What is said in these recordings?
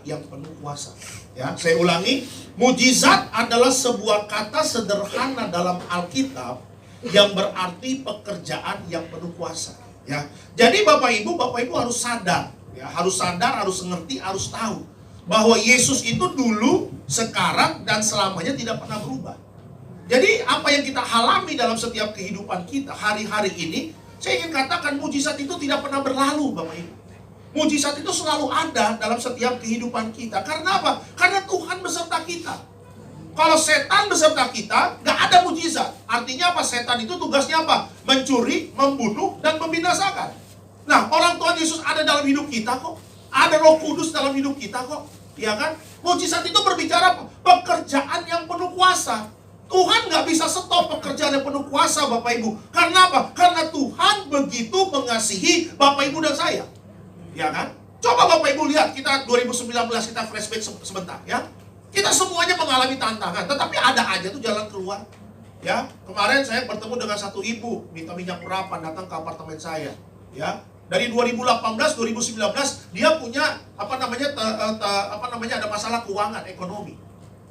yang penuh kuasa. Ya, saya ulangi, mujizat adalah sebuah kata sederhana dalam Alkitab yang berarti pekerjaan yang penuh kuasa. Ya, jadi Bapak Ibu harus sadar, ya, harus ngerti, harus tahu bahwa Yesus itu dulu, sekarang, dan selamanya tidak pernah berubah. Jadi apa yang kita alami dalam setiap kehidupan kita hari-hari ini, saya ingin katakan mujizat itu tidak pernah berlalu, Bapak Ibu. Mujizat itu selalu ada dalam setiap kehidupan kita. Karena apa? Karena Tuhan beserta kita. Kalau setan beserta kita, gak ada mujizat. Artinya apa? Setan itu tugasnya apa? Mencuri, membunuh, dan membinasakan. Nah, orang Tuhan Yesus ada dalam hidup kita kok. Ada Roh Kudus dalam hidup kita kok. Ya kan? Mujizat itu berbicara apa? Pekerjaan yang penuh kuasa. Tuhan gak bisa stop pekerjaan yang penuh kuasa, Bapak Ibu. Karena apa? Karena Tuhan begitu mengasihi Bapak Ibu dan saya. Ya kan? Coba Bapak Ibu lihat, kita 2019, kita flashback sebentar ya. Kita semuanya mengalami tantangan, tetapi ada aja tuh jalan keluar. Ya, kemarin saya bertemu dengan satu ibu minta minyak urapan datang ke apartemen saya. Ya, dari 2018, 2019 dia punya ada masalah keuangan ekonomi.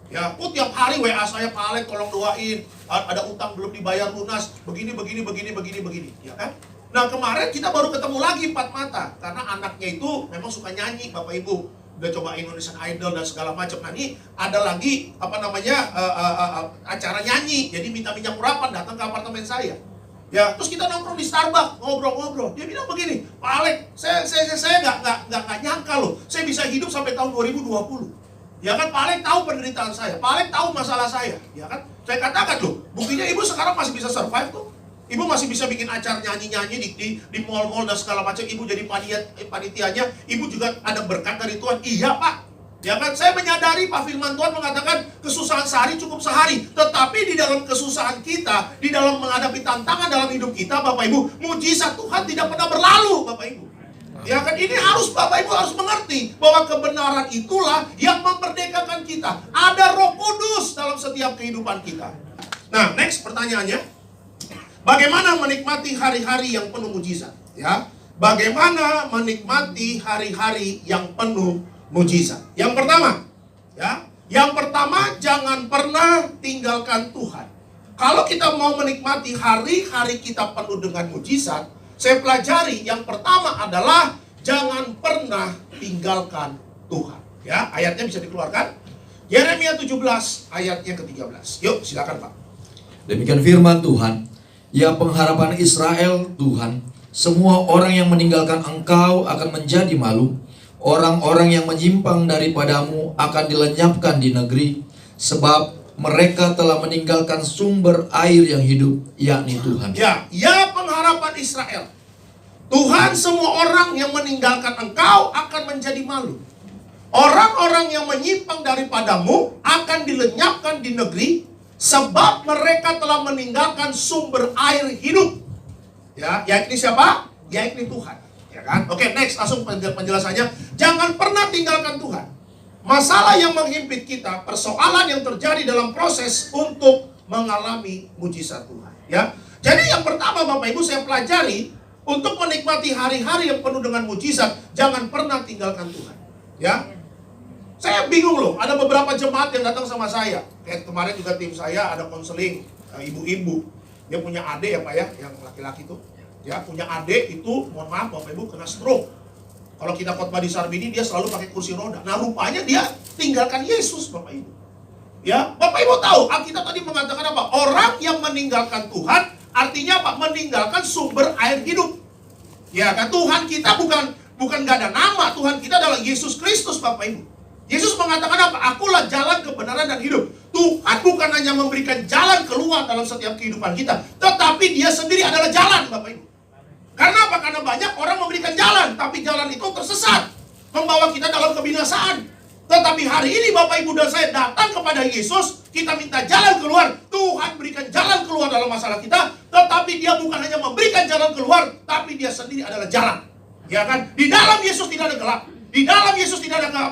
Ya, tiap hari WA saya, Pak Alek tolong doain, ada utang belum dibayar lunas, begini, ya kan? Nah, kemarin kita baru ketemu lagi empat mata, karena anaknya itu memang suka nyanyi, Bapak Ibu. Udah coba Indonesian Idol dan segala macam. Nah, ini ada lagi acara nyanyi, jadi minta minyak urapan datang ke apartemen saya. Ya, terus kita nongkrong di Starbucks, ngobrol-ngobrol. Dia bilang begini, Pak Alek, saya nggak nyangka loh, saya bisa hidup sampai tahun 2020. Ya kan, Pak Alek tahu penderitaan saya, Pak Alek tahu masalah saya. Ya kan, saya katakan loh, buktinya ibu sekarang masih bisa survive tuh. Ibu masih bisa bikin acara nyanyi-nyanyi di mall-mall dan segala macam. Ibu jadi panitianya. Ibu juga ada berkat dari Tuhan. Iya Pak. Ya kan, saya menyadari Pak firman Tuhan mengatakan kesusahan sehari cukup sehari. Tetapi di dalam kesusahan kita, di dalam menghadapi tantangan dalam hidup kita, Bapak Ibu, mujizat Tuhan tidak pernah berlalu, Bapak Ibu. Ya kan, ini harus Bapak Ibu harus mengerti bahwa kebenaran itulah yang memperdekakan kita. Ada Roh Kudus dalam setiap kehidupan kita. Nah, next pertanyaannya. Bagaimana menikmati hari-hari yang penuh mujizat? Ya, bagaimana menikmati hari-hari yang penuh mujizat? Yang pertama, jangan pernah tinggalkan Tuhan. Kalau kita mau menikmati hari-hari kita penuh dengan mujizat, saya pelajari yang pertama adalah jangan pernah tinggalkan Tuhan. Ya, ayatnya bisa dikeluarkan. Yeremia 17 ayatnya ke-13. Yuk, silakan Pak. Demikian firman Tuhan. Ya pengharapan Israel, Tuhan, semua orang yang meninggalkan Engkau akan menjadi malu. Orang-orang yang menyimpang daripadamu akan dilenyapkan di negeri, sebab mereka telah meninggalkan sumber air yang hidup, yakni Tuhan. Ya pengharapan Israel. Tuhan, semua orang yang meninggalkan Engkau akan menjadi malu. Orang-orang yang menyimpang daripadamu akan dilenyapkan di negeri, sebab mereka telah meninggalkan sumber air hidup. Ya, yakni siapa? Yakni Tuhan. Ya kan? Oke, next, langsung penjelasannya. Jangan pernah tinggalkan Tuhan. Masalah yang menghimpit kita, persoalan yang terjadi dalam proses untuk mengalami mujizat Tuhan. Ya, jadi yang pertama Bapak Ibu saya pelajari untuk menikmati hari-hari yang penuh dengan mujizat, jangan pernah tinggalkan Tuhan. Ya. Saya bingung loh, ada beberapa jemaat yang datang sama saya. Kayak kemarin juga tim saya ada konseling ibu-ibu. Dia punya adik ya Pak ya, yang laki-laki tuh. Ya, punya adik itu, mohon maaf Bapak Ibu, kena stroke. Kalau kita khotbah di Sarbini, dia selalu pakai kursi roda. Nah, rupanya dia tinggalkan Yesus Bapak Ibu. Ya, Bapak Ibu tahu, Alkitab tadi mengatakan apa? Orang yang meninggalkan Tuhan, artinya apa? Meninggalkan sumber air hidup. Ya kan, Tuhan kita bukan gak ada nama, Tuhan kita adalah Yesus Kristus Bapak Ibu. Yesus mengatakan apa? Akulah jalan, kebenaran, dan hidup. Tuhan bukan hanya memberikan jalan keluar dalam setiap kehidupan kita, tetapi Dia sendiri adalah jalan, Bapak Ibu. Karena apa? Karena banyak orang memberikan jalan, tapi jalan itu tersesat, membawa kita dalam kebinasaan. Tetapi hari ini Bapak Ibu dan saya datang kepada Yesus, kita minta jalan keluar. Tuhan berikan jalan keluar dalam masalah kita, tetapi Dia bukan hanya memberikan jalan keluar, tapi Dia sendiri adalah jalan. Ya kan? Di dalam Yesus tidak ada gelap. Di dalam Yesus tidak ada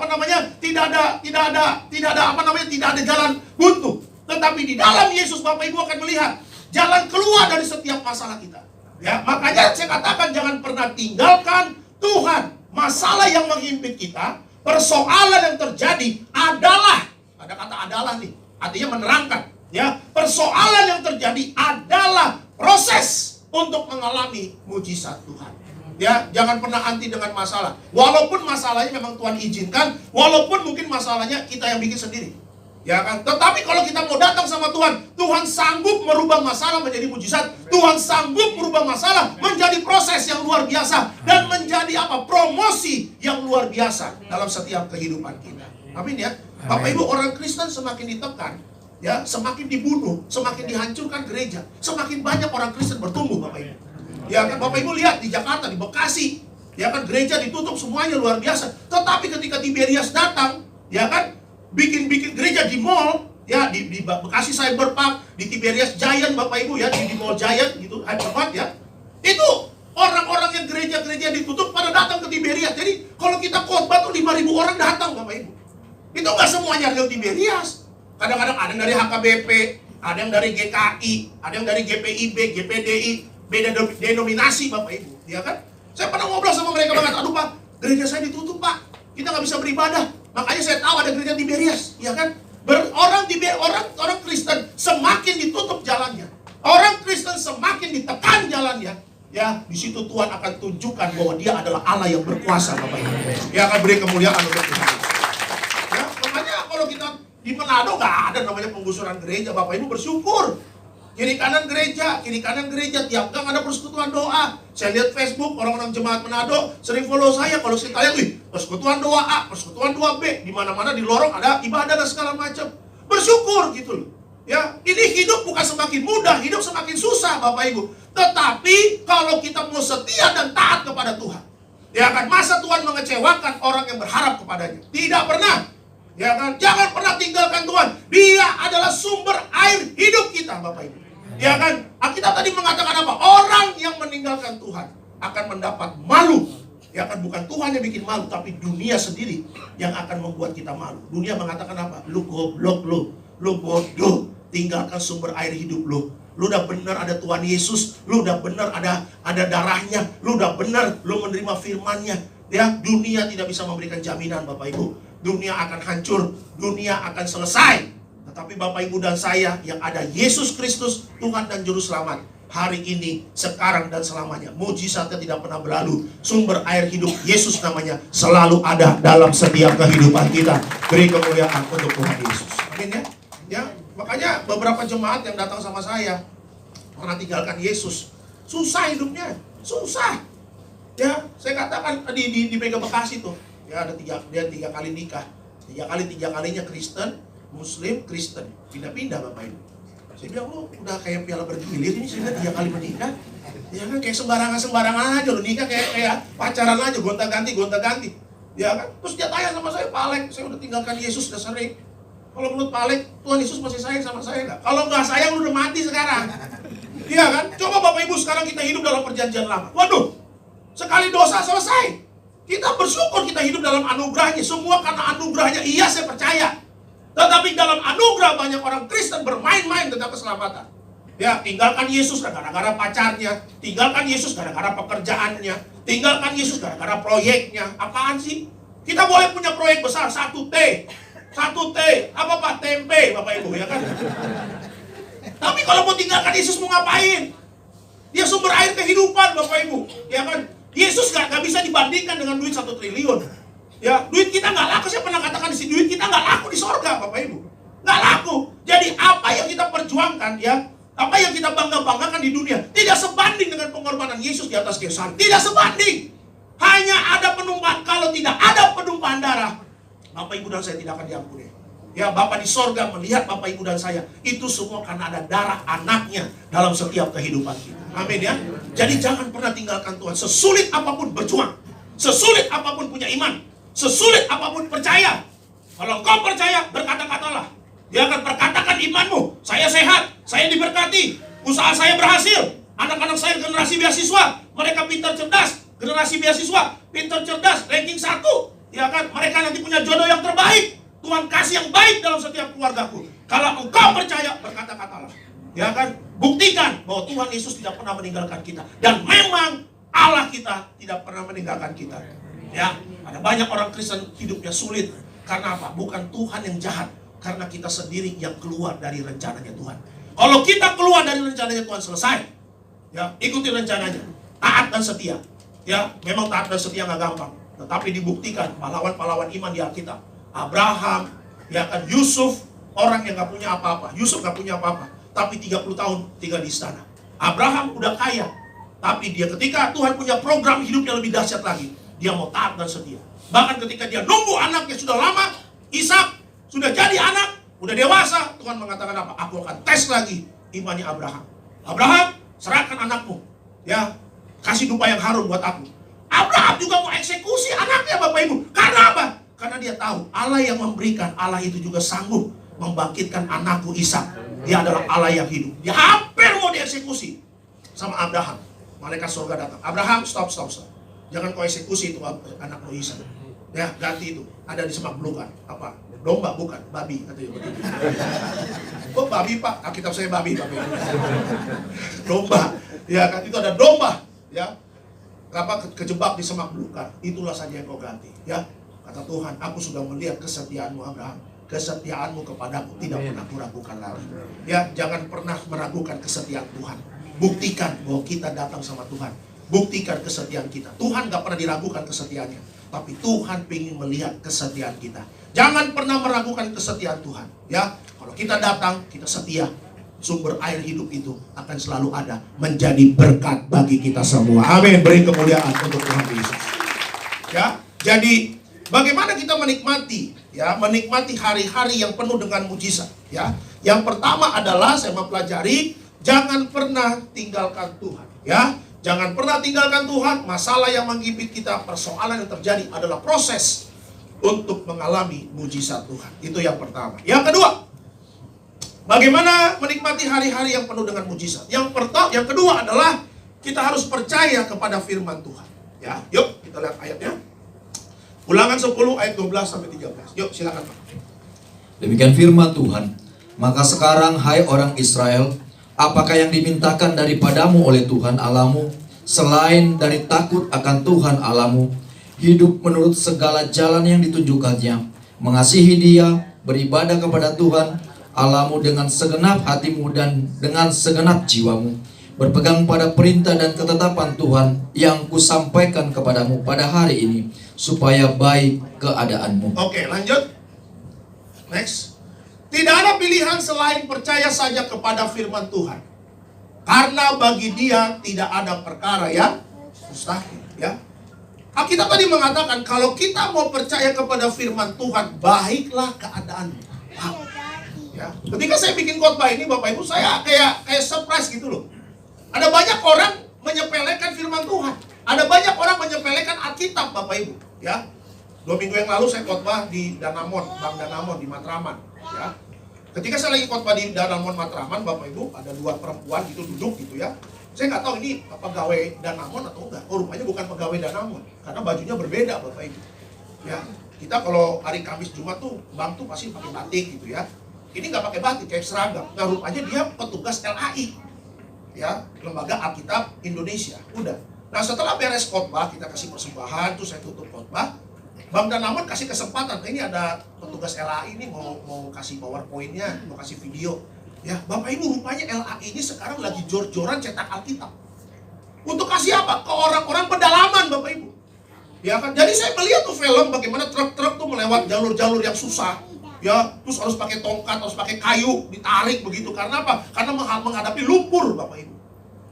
tidak ada jalan buntu. Tetapi di dalam Yesus Bapak Ibu akan melihat jalan keluar dari setiap masalah kita. Ya, makanya saya katakan jangan pernah tinggalkan Tuhan. Masalah yang menghimpit kita, persoalan yang terjadi adalah, ada kata adalah nih, artinya menerangkan, ya. Persoalan yang terjadi adalah proses untuk mengalami mujizat Tuhan. Ya, jangan pernah anti dengan masalah. Walaupun masalahnya memang Tuhan izinkan, walaupun mungkin masalahnya kita yang bikin sendiri. Ya kan? Tetapi kalau kita mau datang sama Tuhan, Tuhan sanggup merubah masalah menjadi mujizat. Tuhan sanggup merubah masalah menjadi proses yang luar biasa dan menjadi apa? Promosi yang luar biasa dalam setiap kehidupan kita. Amin ya. Bapak Ibu, orang Kristen semakin ditekan, ya, semakin dibunuh, semakin dihancurkan gereja, semakin banyak orang Kristen bertumbuh, Bapak Ibu. Ya kan, Bapak Ibu lihat di Jakarta, di Bekasi, ya kan, gereja ditutup semuanya luar biasa. Tetapi ketika Tiberias datang, ya kan, bikin gereja di mall, ya, di Bekasi Cyber Park, di Tiberias Giant, Bapak Ibu, ya, di mall Giant gitu, Hypermart, ya. Itu orang-orang yang gereja-gereja ditutup pada datang ke Tiberias. Jadi kalau kita khotbah tuh 5.000 orang datang, Bapak Ibu. Itu nggak semuanya dari Tiberias. Kadang-kadang ada yang dari HKBP, ada yang dari GKI, ada yang dari GPIB, GPDI, beda denominasi, Bapak Ibu, ya kan? Saya pernah ngobrol sama mereka banget, aduh Pak, gereja saya ditutup Pak, kita nggak bisa beribadah. Makanya saya tahu ada gereja Tiberias, ya kan? Orang Kristen semakin ditutup jalannya, orang Kristen semakin ditekan jalannya, ya, di situ Tuhan akan tunjukkan bahwa Dia adalah Allah yang berkuasa, Bapak Ibu. Dia akan beri kemuliaan untuk Tuhan. Ya, makanya kalau kita di Manado nggak ada namanya penggusuran gereja, Bapak Ibu bersyukur. Kiri kanan gereja, tiap gang ada persekutuan doa. Saya lihat Facebook, orang-orang jemaat Manado sering follow saya. Kalau saya tanya, persekutuan doa A, persekutuan doa B, di mana-mana di lorong ada ibadah dan segala macam. Bersyukur gitu loh. Ya, ini hidup bukan semakin mudah, hidup semakin susah, Bapak Ibu. Tetapi kalau kita mau setia dan taat kepada Tuhan, ya kan, masa Tuhan mengecewakan orang yang berharap kepadanya? Tidak pernah. Ya kan, jangan pernah tinggalkan Tuhan. Dia adalah sumber air hidup kita, Bapak Ibu. Ya kan, Alkitab tadi mengatakan apa? Orang yang meninggalkan Tuhan akan mendapat malu. Ya kan, bukan Tuhan yang bikin malu, tapi dunia sendiri yang akan membuat kita malu. Dunia mengatakan apa? Lu goblok lu bodoh, tinggalkan sumber air hidup lu. Lu udah benar ada Tuhan Yesus, lu udah benar ada darahnya, lu udah benar lu menerima firman-Nya. Ya, dunia tidak bisa memberikan jaminan, Bapak Ibu. Dunia akan hancur, dunia akan selesai. Tetapi Bapak Ibu dan saya yang ada Yesus Kristus, Tuhan dan Juru Selamat, hari ini, sekarang dan selamanya. Mujizatnya tidak pernah berlalu. Sumber air hidup Yesus namanya selalu ada dalam setiap kehidupan kita. Beri kemuliaan untuk Tuhan Yesus. Amin ya. Ya, makanya beberapa jemaat yang datang sama saya pernah tinggalkan Yesus. Susah hidupnya, susah. Ya, saya katakan di Mega Bekasi tuh, ya ada dia 3 kali nikah. 3 kalinya Kristen, Muslim, Kristen, pindah-pindah Bapak Ibu. Saya bilang, lu udah kayak piala bergilir ini, sehingga 3 kali menikah. Ya kan, kayak sembarangan aja lu nikah, kayak pacaran aja, gonta-ganti. Ya kan, terus dia tanya sama saya, Pak Alek, saya udah tinggalkan Yesus, udah sering. Kalau menurut Pak Alek, Tuhan Yesus masih sayang sama saya nggak? Kalau nggak sayang, lu udah mati sekarang. Iya kan, coba Bapak Ibu sekarang kita hidup dalam perjanjian lama. Waduh, sekali dosa selesai. Kita bersyukur kita hidup dalam anugerahnya. Semua karena anugerahnya, iya saya percaya. Tetapi dalam anugerah banyak orang Kristen bermain-main tentang keselamatan. Ya, tinggalkan Yesus gara-gara pacarnya, tinggalkan Yesus gara-gara pekerjaannya, tinggalkan Yesus gara-gara proyeknya. Apaan sih? Kita boleh punya proyek besar, 1T, apa Pak? Tempe, Bapak Ibu, ya kan? Tapi kalau mau tinggalkan Yesus mau ngapain? Dia sumber air kehidupan, Bapak Ibu, ya kan? Yesus gak bisa dibandingkan dengan duit 1 triliun. Ya, duit kita nggak laku. Saya pernah katakan di sini, duit kita nggak laku di sorga, Bapak Ibu. Nggak laku. Jadi apa yang kita perjuangkan, ya, apa yang kita banggakan di dunia, tidak sebanding dengan pengorbanan Yesus di atas kayu salib. Tidak sebanding. Hanya ada penumpahan. Kalau tidak ada penumpahan darah, Bapak Ibu dan saya tidak akan diampuni. Ya, Bapak di sorga melihat Bapak Ibu dan saya, itu semua karena ada darah anaknya dalam setiap kehidupan kita. Amin ya. Jadi jangan pernah tinggalkan Tuhan. Sesulit apapun berjuang, sesulit apapun punya iman, sesulit apapun percaya. Kalau engkau percaya, berkata-katalah. Dia akan perkatakan imanmu. Saya sehat, saya diberkati, usaha saya berhasil, anak-anak saya generasi beasiswa, mereka pintar cerdas, generasi beasiswa, pintar cerdas, ranking 1. Ya kan, mereka nanti punya jodoh yang terbaik. Tuhan kasih yang baik dalam setiap keluargaku. Kalau engkau percaya, berkata-katalah. Ya kan, buktikan bahwa Tuhan Yesus tidak pernah meninggalkan kita. Dan memang Allah kita tidak pernah meninggalkan kita. Ya, Ada banyak orang Kristen hidupnya sulit. Karena apa? Bukan Tuhan yang jahat, karena kita sendiri yang keluar dari rencananya Tuhan. Kalau kita keluar dari rencananya Tuhan, selesai. Ya, ikuti rencananya. Taat dan setia. Ya, memang taat dan setia nggak gampang, tetapi dibuktikan pahlawan-pahlawan iman di Alkitab. Abraham, ya kan, Yusuf, orang yang nggak punya apa-apa. Yusuf nggak punya apa-apa, tapi 30 tahun tinggal di istana. Abraham udah kaya, tapi dia ketika Tuhan punya program hidup yang lebih dahsyat lagi, dia mau taat dan setia. Bahkan ketika dia nunggu anaknya sudah lama, Ishak sudah jadi anak, udah dewasa, Tuhan mengatakan apa? Aku akan tes lagi imannya Abraham. Abraham, serahkan anakmu, ya, kasih dupa yang harum buat aku. Abraham juga mau eksekusi anaknya, Bapak Ibu. Karena apa? Karena dia tahu Allah yang memberikan, Allah itu juga sanggup membangkitkan anakku Ishak. Dia adalah Allah yang hidup. Dia hampir mau dieksekusi sama Abraham. Malaikat surga datang. Abraham, stop. Jangan kau eksekusi itu anakmu Ishak. Ya, ganti itu. Ada di semak belukar. Apa? Domba, bukan babi, katanya begitu. Kok babi, Pak? Alkitab saya babi, Bapak Ibu. Domba. Ya kan, itu ada domba. Ya, apa, kejebak di semak belukar. Itulah saja yang kau ganti. Ya, kata Tuhan, aku sudah melihat kesetiaanmu Abraham. Kesetiaanmu kepadaku tidak pernah kuragukan lagi. Ya, jangan pernah meragukan kesetiaan Tuhan. Buktikan bahwa kita datang sama Tuhan. Buktikan kesetiaan kita. Tuhan gak pernah diragukan kesetiaannya, tapi Tuhan ingin melihat kesetiaan kita. Jangan pernah meragukan kesetiaan Tuhan. Ya, kalau kita datang, kita setia, sumber air hidup itu akan selalu ada, menjadi berkat bagi kita semua. Amin. Beri kemuliaan untuk Tuhan Yesus. Ya, jadi bagaimana kita menikmati, ya, menikmati hari-hari yang penuh dengan mujizat, ya. Yang pertama adalah saya mempelajari, jangan pernah tinggalkan Tuhan, ya. Jangan pernah tinggalkan Tuhan. Masalah yang menggigit kita, persoalan yang terjadi adalah proses untuk mengalami mujizat Tuhan. Itu yang pertama. Yang kedua, bagaimana menikmati hari-hari yang penuh dengan mujizat? Yang kedua adalah kita harus percaya kepada firman Tuhan. Ya, yuk kita lihat ayatnya. Ulangan 10 ayat 12 sampai 13. Yuk, silakan Pak. Demikian firman Tuhan. Maka sekarang hai orang Israel, apakah yang dimintakan daripadamu oleh Tuhan Allahmu, selain dari takut akan Tuhan Allahmu, hidup menurut segala jalan yang ditunjukkannya, mengasihi Dia, beribadah kepada Tuhan Allahmu dengan segenap hatimu dan dengan segenap jiwamu, berpegang pada perintah dan ketetapan Tuhan yang kusampaikan kepadamu pada hari ini, supaya baik keadaanmu. Oke, lanjut. Next. Tidak ada pilihan selain percaya saja kepada firman Tuhan. Karena bagi Dia tidak ada perkara yang mustahil, ya. Alkitab tadi mengatakan kalau kita mau percaya kepada firman Tuhan, baiklah keadaanmu. Ya. Ketika saya bikin khotbah ini, Bapak Ibu, saya kayak surprise gitu loh. Ada banyak orang menyepelekan firman Tuhan. Ada banyak orang menyepelekan Alkitab, Bapak Ibu, ya. 2 minggu yang lalu saya khotbah di Danamon, Bang Danamon di Matraman, ya. Ketika saya lagi khotbah di Danamon Matraman, Bapak Ibu, ada 2 perempuan gitu duduk gitu ya. Saya nggak tahu ini pegawai Danamon atau enggak. Oh, rupanya bukan pegawai Danamon, karena bajunya berbeda, Bapak Ibu. Ya, kita kalau hari Kamis Jumat tuh, Bang tuh pasti pakai batik gitu ya. Ini nggak pakai batik, kayak seragam. Nah, rupanya dia petugas LAI, ya, Lembaga Alkitab Indonesia. Udah. Nah, setelah beres khotbah, kita kasih persembahan, terus saya tutup khotbah. Bang Danamon kasih kesempatan, ini ada petugas LAI ini mau kasih PowerPoint-nya, mau kasih video. Ya, Bapak Ibu, rupanya LAI ini sekarang lagi jor-joran cetak Alkitab. Untuk kasih apa? Ke orang-orang pedalaman, Bapak Ibu. Ya kan? Jadi saya melihat tuh film bagaimana truk-truk tuh melewat jalur-jalur yang susah. Ya, terus harus pakai tongkat, harus pakai kayu, ditarik begitu. Karena apa? Karena menghadapi lumpur, Bapak Ibu.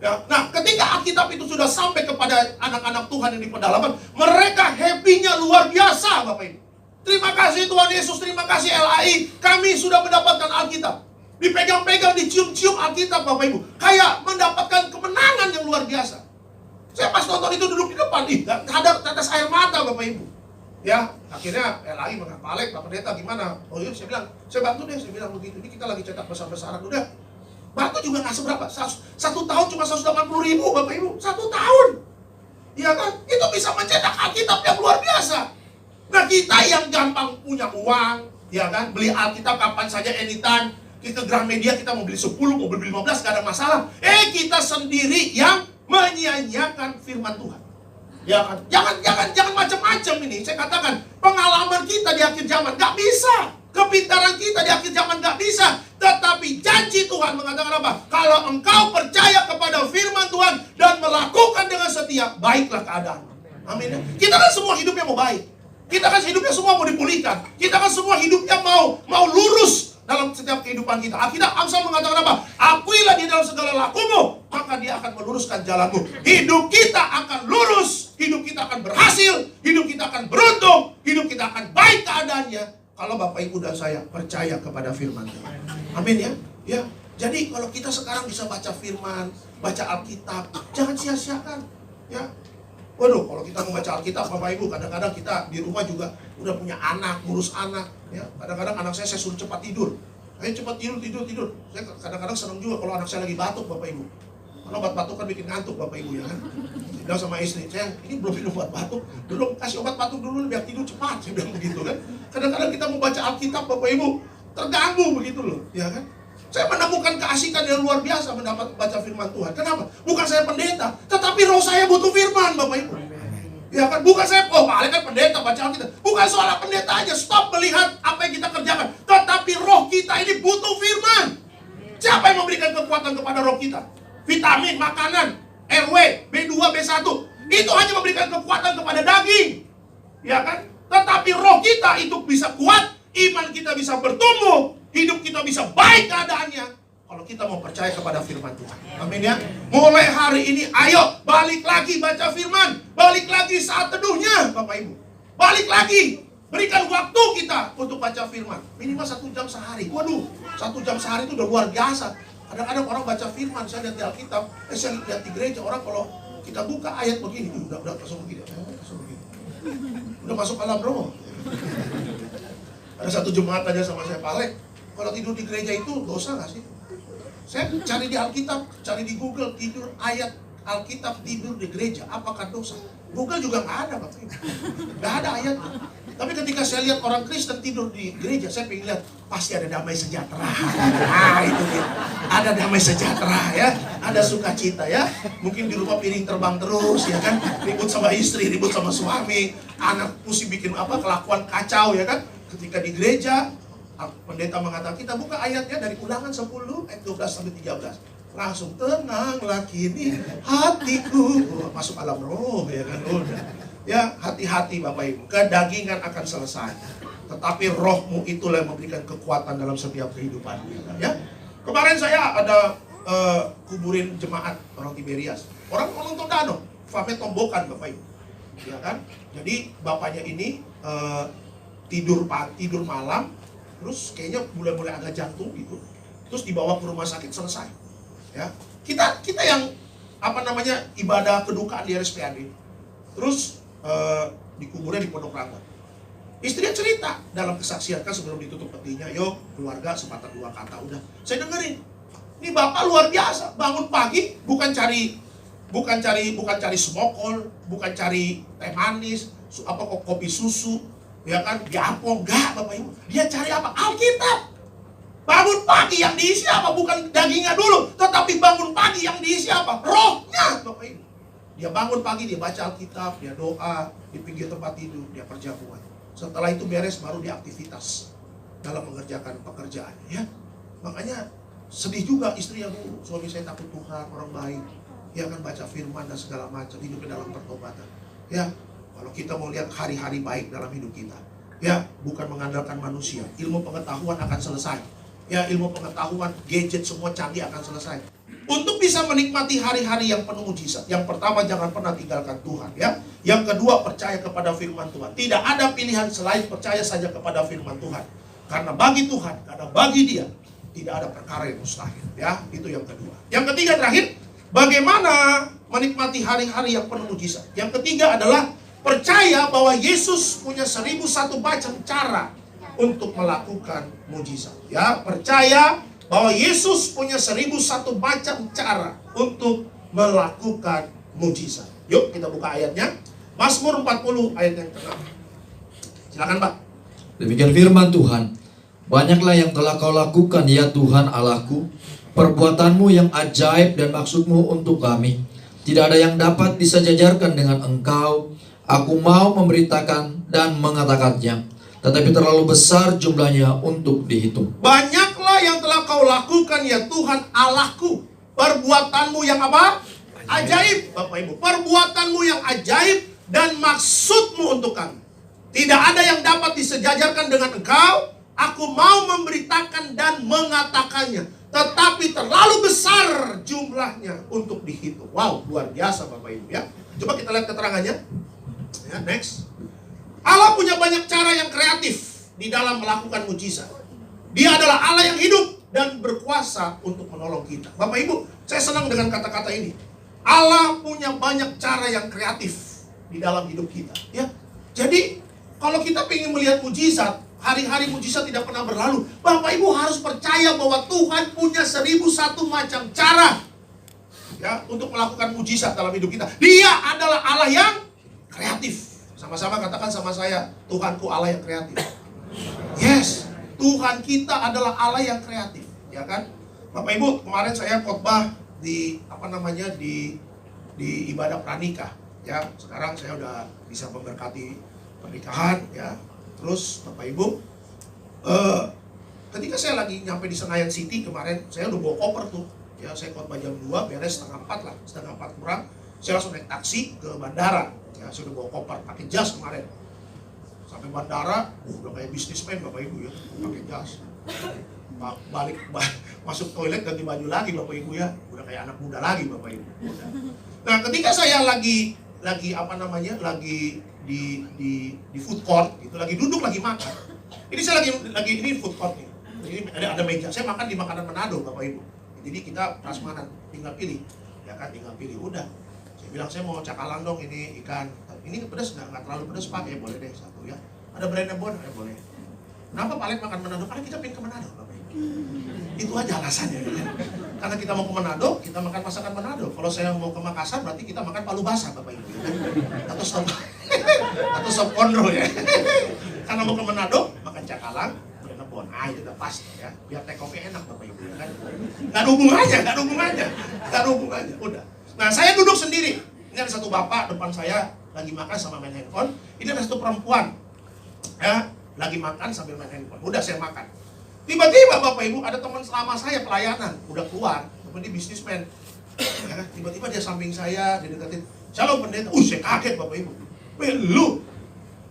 Ya, nah, ketika Alkitab itu sudah sampai kepada anak-anak Tuhan yang di pedalaman, mereka happy-nya luar biasa, Bapak Ibu. Terima kasih Tuhan Yesus, terima kasih LAI, kami sudah mendapatkan Alkitab. Dipegang-pegang, dicium-cium Alkitab, Bapak Ibu. Kayak mendapatkan kemenangan yang luar biasa. Saya pas nonton itu duduk di depan, ada tetes air mata, Bapak Ibu. Ya, akhirnya LAI mengatakan, Pak Alek, Pak Pendeta gimana? Oh iya, saya bilang, saya bantu deh, saya bilang begitu. Ini kita lagi cetak besar-besaran, udah. Batu juga nggak seberapa, 1 tahun cuma 180.000, Bapak Ibu, 1 tahun. Ya kan, itu bisa mencetak Alkitab yang luar biasa. Nah, kita yang gampang punya uang, ya kan, beli Alkitab kapan saja, anytime. Kita Gramedia, kita mau beli 10, mau beli 15, gak ada masalah. Kita sendiri yang menyia-nyiakan firman Tuhan. Ya kan? Jangan macam-macam ini. Saya katakan, pengalaman kita di akhir zaman nggak bisa. Kepintaran kita di akhir zaman nggak bisa. Tetapi janji Tuhan mengatakan apa? Kalau engkau percaya kepada firman Tuhan dan melakukan dengan setia, baiklah keadaan. Amin. Kita kan semua hidupnya mau baik. Kita kan hidupnya semua mau dipulihkan. Kita kan semua hidupnya mau lurus dalam setiap kehidupan kita. Akhirnya Amsal mengatakan apa? Akuilah di dalam segala lakumu, maka dia akan meluruskan jalanmu. Hidup kita akan lurus, hidup kita akan berhasil, hidup kita akan beruntung, hidup kita akan baik keadaannya kalau Bapak Ibu dan saya percaya kepada firman Tuhan. Amin ya. Ya. Jadi kalau kita sekarang bisa baca firman, baca Alkitab, jangan sia-siakan. Ya. Waduh, kalau kita membaca Alkitab, Bapak Ibu, kadang-kadang kita di rumah juga udah punya anak, ngurus anak, ya. Kadang-kadang anak saya suruh cepat tidur. Ayo cepat tidur. Saya kadang-kadang senang juga kalau anak saya lagi batuk, Bapak Ibu. Kalau obat batuk kan bikin ngantuk, Bapak Ibu, ya kan. Saya bilang sama istri, sayang, ini belum minum obat batuk, belum kasih obat batuk dulu biar tidur cepat. Saya bilang begitu kan. Kadang-kadang kita mau baca Alkitab, Bapak Ibu, terganggu begitu loh, ya kan. Saya menemukan keasikan yang luar biasa mendapat baca firman Tuhan. Kenapa? Bukan saya pendeta, tetapi roh saya butuh firman, Bapak Ibu. Ya kan, bukan saya, Pak Ale kan pendeta baca Alkitab. Bukan soal pendeta aja, stop melihat apa yang kita kerjakan. Tetapi roh kita ini butuh firman. Siapa yang memberikan kekuatan kepada roh kita? Vitamin, makanan, RW, B2, B1. Itu hanya memberikan kekuatan kepada daging. Ya kan? Tetapi roh kita itu bisa kuat, iman kita bisa bertumbuh, hidup kita bisa baik keadaannya kalau kita mau percaya kepada firman Tuhan. Amin ya. Mulai hari ini ayo balik lagi baca firman, balik lagi saat teduhnya, Bapak Ibu. Balik lagi, berikan waktu kita untuk baca firman. Minimal 1 jam sehari. Waduh, 1 jam sehari itu udah luar biasa. Kadang-kadang orang baca firman, saya lihat di Alkitab, saya lihat di gereja, orang kalau kita buka ayat begini, udah langsung begini, udah masuk alam roh. Ada satu jemaat aja sama saya, Pak Ale, kalau tidur di gereja itu dosa gak sih? Saya cari di Alkitab, cari di Google, tidur ayat Alkitab tidur di gereja, apakah dosa? Google juga nggak ada, Bapak Ibu. Nggak ada ayatnya. Tapi ketika saya lihat orang Kristen tidur di gereja, saya pengen lihat, pasti ada damai sejahtera. Nah, itu dia. Ada damai sejahtera ya, ada sukacita ya. Mungkin di rumah piring terbang terus ya kan, ribut sama istri, ribut sama suami, anak mesti bikin kelakuan kacau ya kan. Ketika di gereja, pendeta mengatakan, kita buka ayatnya dari Ulangan 10 ayat 12 sampai 13. Langsung tenanglah kini hatiku. Masuk alam roh ya kan. Udah. Ya, hati-hati Bapak Ibu. Kedagingan akan selesai. Tetapi rohmu itulah yang memberikan kekuatan dalam setiap kehidupan. Ya. Kemarin saya ada kuburin jemaat orang Tiberias. Orang nonton danau, Fame Tombokan Bapak Ibu. Ya kan? Jadi bapaknya ini tidur malam, terus kayaknya mulai agak jantung gitu. Terus dibawa ke rumah sakit, selesai. Ya. Kita yang ibadah kedukaan di RSPAD. Terus dikuburnya di Pondok Ranggon. Istrinya cerita dalam kesaksian kan sebelum ditutup petinya, yuk keluarga sepatah dua kata udah. Saya dengerin. Ini bapak luar biasa, bangun pagi bukan cari smokol, bukan cari teh manis, kopi susu, ya kan? Diampong enggak Bapak Ibu. Dia cari apa? Alkitab. Bangun pagi yang diisi apa? Bukan dagingnya dulu, tetapi bangun pagi yang diisi apa? Rohnya Bapak Ibu. Dia bangun pagi, dia baca Alkitab, dia doa, di pinggir tempat tidur, dia perjamuan. Setelah itu beres, baru dia aktivitas dalam mengerjakan pekerjaannya. Ya. Makanya sedih juga istri yang dulu, suami saya takut Tuhan, orang baik. Dia akan baca firman dan segala macam, hidup dalam pertobatan. Ya, kalau kita mau lihat hari-hari baik dalam hidup kita, ya, bukan mengandalkan manusia. Ilmu pengetahuan akan selesai. Ya, ilmu pengetahuan, gadget semua canggih akan selesai. Untuk bisa menikmati hari-hari yang penuh mujizat, yang pertama jangan pernah tinggalkan Tuhan, ya. Yang kedua percaya kepada firman Tuhan. Tidak ada pilihan selain percaya saja kepada firman Tuhan. Karena bagi Tuhan, karena bagi Dia tidak ada perkara yang mustahil, ya. Itu yang kedua. Yang ketiga terakhir, bagaimana menikmati hari-hari yang penuh mujizat. Yang ketiga adalah percaya bahwa Yesus punya 1001 macam cara untuk melakukan mujizat. Ya, percaya bahwa Yesus punya 1001 macam cara untuk melakukan mujizat. Yuk kita buka ayatnya. Mazmur 40 ayat yang ke-6. Silakan Pak. Demikian firman Tuhan. Banyaklah yang telah kau lakukan ya Tuhan Allahku, perbuatanmu yang ajaib dan maksudmu untuk kami. Tidak ada yang dapat disejajarkan dengan Engkau. Aku mau memberitakan dan mengatakannya, tetapi terlalu besar jumlahnya untuk dihitung. Banyaklah yang telah kau lakukan ya Tuhan Allahku. Perbuatanmu yang apa? Ajaib, Bapak Ibu. Perbuatanmu yang ajaib dan maksudmu untuk kami. Tidak ada yang dapat disejajarkan dengan Engkau. Aku mau memberitakan dan mengatakannya, tetapi terlalu besar jumlahnya untuk dihitung. Wow, luar biasa Bapak Ibu ya. Coba kita lihat keterangannya. Ya, next. Allah punya banyak cara yang kreatif di dalam melakukan mujizat. Dia adalah Allah yang hidup dan berkuasa untuk menolong kita. Bapak Ibu, saya senang dengan kata-kata ini. Allah punya banyak cara yang kreatif di dalam hidup kita. Ya, jadi kalau kita ingin melihat mujizat, hari-hari mujizat tidak pernah berlalu. Bapak Ibu harus percaya bahwa Tuhan punya 1001 macam cara ya untuk melakukan mujizat dalam hidup kita. Dia adalah Allah yang kreatif. Sama-sama katakan sama saya, Tuhanku Allah yang kreatif. Yes, Tuhan kita adalah Allah yang kreatif, ya kan? Bapak Ibu, kemarin saya khotbah di di ibadah pranikah, ya. Sekarang saya udah bisa memberkati pernikahan, ya. Terus Bapak Ibu, ketika saya lagi nyampe di Senayan City kemarin, saya udah bawa koper tuh. Ya, saya khotbah jam 2, beres setengah 4 lah, setengah 4 kurang. Saya langsung naik taksi ke bandara. Ya, saya udah bawa koper, pakai jas kemarin. Sampai bandara, udah kayak bisnismen Bapak Ibu ya, pakai jas. Balik masuk toilet ganti baju lagi Bapak Ibu ya, udah kayak anak muda lagi Bapak Ibu. Udah. Nah, ketika saya lagi di food court, gitu, lagi duduk lagi makan. Ini saya lagi ini food court nih. Ini ada meja. Saya makan di makanan Manado Bapak Ibu. Jadi kita prasmanan, tinggal pilih. Ya kan, tinggal pilih udah. Saya bilang saya mau cakalang dong ini ikan. Ini pedas nggak terlalu pedas Pak, ya boleh deh satu ya. Ada brandnya Bon, ya boleh. Kenapa Pak Lek makan Manado? Karena kita pengen ke Manado Bapak Ibu. Itu aja alasannya ya. Karena kita mau ke Manado, kita makan masakan Manado. Kalau saya mau ke Makassar, berarti kita makan palu basah Bapak Ibu ya. Atau sop kondro ya. Karena mau ke Manado, makan cakalang, brandnya Bon. Itu udah pas ya. Biar take off-nya enak Bapak Ibu ya kan. Nggak ada hubungannya. Udah. Nah, saya duduk sendiri. Ini ada satu bapak depan saya lagi makan sama main handphone. Ini ada satu perempuan ya, lagi makan sambil main handphone. Udah saya makan. Tiba-tiba Bapak Ibu ada teman selama saya pelayanan, udah keluar, dia bisnismen. Ya, tiba-tiba dia samping saya, dia deketin, "Shalom pendeta." Saya kaget Bapak Ibu. Lu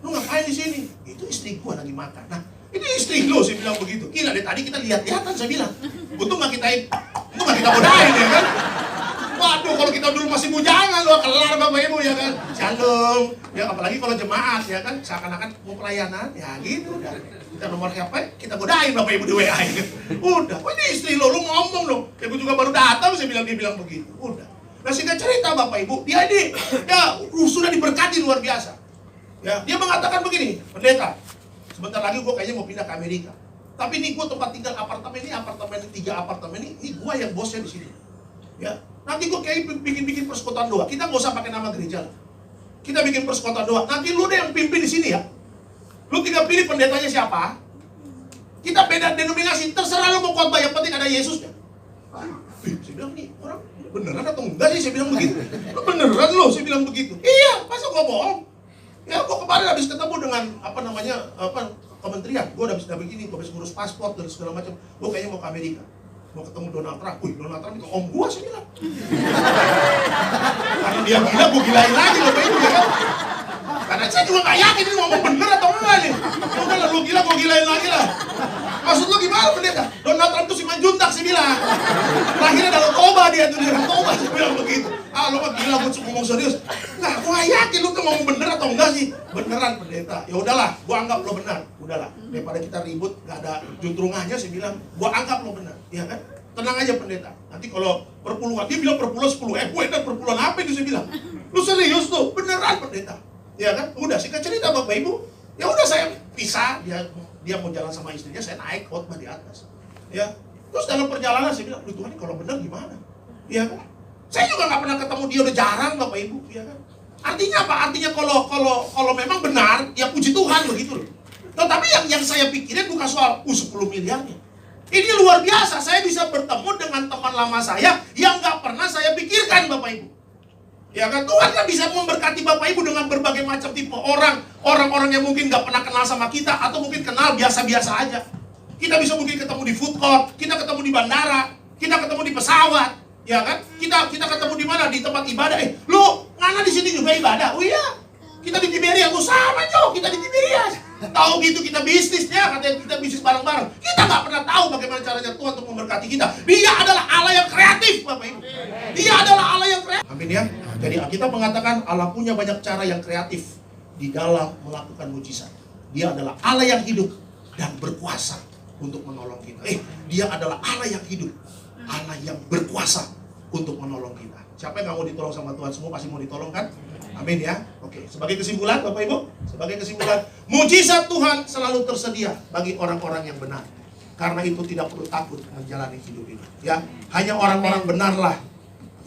ngapain di sini? Itu istri gua lagi makan. Nah, ini istri lu, saya bilang begitu. Gila deh, tadi kita lihat-lihatan, saya bilang. Untung nggak kita godain ya kan. Waduh, kalau kita dulu masih bujangan, loh kelar Bapak Ibu ya kan. Shalom. Ya apalagi kalau jemaat ya kan, seakan-akan mau pelayanan, ya gitu udah. Kita nomor HP, kita godain Bapak Ibu di WA ya. Udah, ini istri lu ngomong loh. Ya gue juga baru datang, dia bilang begitu. Udah. Nah, singkat cerita Bapak Ibu, dia ini ya sudah diberkati luar biasa. Ya, dia mengatakan begini, "Pendeta, sebentar lagi gue kayaknya mau pindah ke Amerika. Tapi ini gue tempat tinggal apartemen ini 3 apartemen ini gue yang bosnya di sini. Ya, nanti gue kayak bikin persekutuan doa. Kita nggak usah pakai nama gereja lah. Kita bikin persekutuan doa. Nanti lu deh yang pimpin di sini ya. Lu tinggal pilih pendetanya siapa. Kita beda denominasi. Terserah lu mau khotbah, yang penting ada Yesusnya." Saya bilang nih orang beneran atau enggak sih? Saya bilang begitu. Lu beneran lo? Saya bilang begitu. Iya, masa gua bohong? Ya, gua kemarin habis ketemu dengan kementerian. Gua habis begini, gua habis ngurus paspor dan segala macam. Gua kayaknya mau ke Amerika. Mau ketemu Donald Trump. Donald Trump itu om gua, saya bilang. Karena dia gila, gua gilain lagi Bapak Ibu ya kan. Karena saya juga gak yakin ini ngomong bener atau enggak nih. Udah lah, lu gila, gua gilain lagi lah. Maksud lu gimana pendeta? Donald Trump tuh si manjuntak, saya bilang. Akhirnya dalam toba dia tuh, toba, saya bilang begitu. Lu mah gila, gua ngomong serius. Nah, gua gak yakin lu tuh ngomong bener atau enggak sih. Beneran pendeta. Ya udahlah, gua anggap lo benar. Udahlah, daripada kita ribut, gak ada juntrungannya, saya bilang. Gua anggap lo benar, ya kan? Tenang aja pendeta. Nanti kalau perpuluhan, dia bilang perpuluhan 10. Gue dan perpuluhan apa itu, saya bilang. Lu serius tuh, beneran pendeta. Ya kan? Udah singkat cerita Bapak Ibu. Ya udah saya pisah, dia mau jalan sama istrinya, saya naik khotbah di atas. Ya. Terus dalam perjalanan saya bilang, "Lu Tuhan, kalau benar gimana?" Ya kan? Saya juga nggak pernah ketemu dia, udah jarang Bapak Ibu, ya kan? Artinya apa? Artinya kalau memang benar, ya puji Tuhan begitu loh. Tetapi yang saya pikirin bukan soal 10 miliarnya. Ini luar biasa, saya bisa bertemu dengan teman lama saya yang nggak pernah saya pikirkan Bapak Ibu. Ya kan, Tuhan kan bisa memberkati Bapak Ibu dengan berbagai macam tipe orang-orang yang mungkin gak pernah kenal sama kita, atau mungkin kenal biasa-biasa aja. Kita bisa mungkin ketemu di food court, kita ketemu di bandara, kita ketemu di pesawat, ya kan? Kita ketemu di mana? Di tempat ibadah. Lu ngana di sini juga ibadah? Oh iya, kita di Tiberias. Oh sama Jo, kita di Tiberias. Tahu gitu kita bisnisnya, katanya kita bisnis bareng-bareng. Kita nggak pernah tahu bagaimana caranya Tuhan untuk memberkati kita. Dia adalah Allah yang kreatif, Bapak Ibu. Dia adalah Allah yang kreatif. Amin ya. Jadi kita mengatakan Allah punya banyak cara yang kreatif di dalam melakukan mujizat. Dia adalah Allah yang hidup dan berkuasa untuk menolong kita. Dia adalah Allah yang hidup, Allah yang berkuasa untuk menolong kita. Siapa yang nggak mau ditolong sama Tuhan? Semua pasti mau ditolong kan? Amin ya. Oke, sebagai kesimpulan Bapak Ibu, sebagai kesimpulan, mujizat Tuhan selalu tersedia bagi orang-orang yang benar. Karena itu tidak perlu takut menjalani hidup ini. Ya, hanya orang-orang benarlah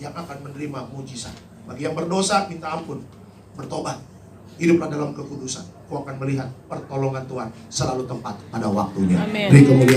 yang akan menerima mujizat. Bagi yang berdosa, minta ampun, bertobat, hiduplah dalam kekudusan. Kau akan melihat pertolongan Tuhan selalu tepat pada waktunya. Amin. Beri kemuliaan.